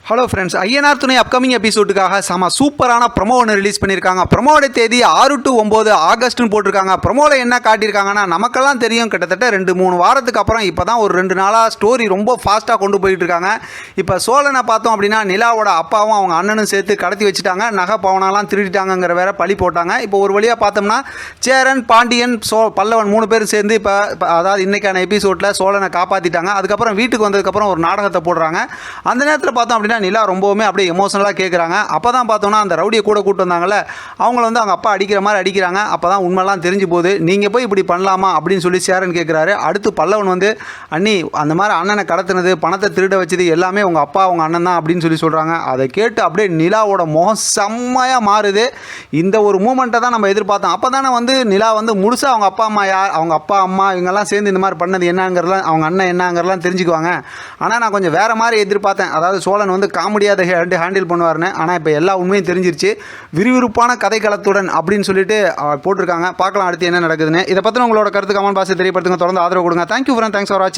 Hello friends, Ayyanar துணை upcoming எபிசோடுக்காக சூப்பரான promo ஒன்று ரிலீஸ் பண்ணியிருக்காங்க. ப்ரொமோட தேதி 6 to 9 ஆகஸ்ட்னு போட்டிருக்காங்க. ப்ரொமோவில் என்ன காட்டியிருக்காங்கன்னா, நமக்கெல்லாம் தெரியும் கிட்டத்தட்ட 2-3 வாரத்துக்கு அப்புறம் இப்போ தான் ஒரு 2 நாளாக ஸ்டோரி ரொம்ப ஃபாஸ்ட்டாக கொண்டு போயிட்டு இருக்காங்க. இப்போ சோழனை பார்த்தோம் அப்படின்னா, நிலாவோட அப்பாவும் அவங்க அண்ணனும் சேர்த்து கடத்தி வச்சுட்டாங்க. நகை பவனெல்லாம் திருடிட்டாங்கிற வேற பழி போட்டாங்க. இப்போ ஒரு வழியாக பார்த்தோம்னா சேரன், பாண்டியன், பல்லவன் 3 பேரும் சேர்ந்து இப்போ அதாவது இன்றைக்கான எபிசோடில் சோழனை காப்பாற்றிட்டாங்க. அதுக்கப்புறம் வீட்டுக்கு வந்ததுக்கப்புறம் ஒரு நாடகத்தை போடுறாங்க. அந்த நேரத்தில் பார்த்தோம் அப்படின்னா நிலா ரொம்பவுமே அப்படியே எமோஷனலாக கேட்குறாங்க. அப்போ தான் பார்த்தோன்னா அந்த ரவுடியை கூட கூட்டு வந்தாங்கல்ல, அவங்கள வந்து அவங்க அப்பா அடிக்கிற மாதிரி அடிக்கிறாங்க. அப்போ தான் உண்மைலாம் தெரிஞ்சு போகுது. நீங்கள் போய் இப்படி பண்ணலாமா அப்படின்னு சொல்லி சேரன் கேட்குறாரு. அடுத்து பல்லவன் வந்து, அண்ணி அந்த மாதிரி அண்ணனை கடத்தினது, பணத்தை திருட வச்சது எல்லாமே உங்கள் அப்பா அவங்க அண்ணன் தான் அப்படின்னு சொல்லி சொல்கிறாங்க. அதை கேட்டு அப்படியே நிலாவோட முகம் செம்மையாக மாறுது. இந்த ஒரு மூமெண்ட்டை தான் நம்ம எதிர்பார்த்தோம். அப்போ தானே வந்து நிலா வந்து முழுசாக அவங்க அப்பா அம்மா யார், அவங்க அப்பா அம்மா இவங்கெல்லாம் சேர்ந்து இந்த மாதிரி பண்ணது என்னங்கிறலாம், அவங்க அண்ணன் என்னங்கிறலாம் தெரிஞ்சுக்குவாங்க. ஆனால் நான் கொஞ்சம் வேறு மாதிரி எதிர்பார்த்தேன். அதாவது சோழன் வந்து காமெடியாக ஹேண்டில் பண்ணுவார்னு. ஆனால் இப்போ எல்லா உண்மையும் தெரிஞ்சிருச்சு. விறுவிறுப்பான கதைக்களத்துடன் அப்படின்னு சொல்லிட்டு போட்டிருக்காங்க. பார்க்கலாம் அடுத்து என்ன நடக்குதுன்னு. இதை பற்றி உங்களோட கருத்து கமெண்ட் பாக்ஸில் தெரியப்படுத்துங்க. தொடர்ந்து ஆதரவு கொடுங்க. தேங்க்யூ ஃப்ரெண்ட், தேங்க்ஸ் ஃபார் வாட்சிங்.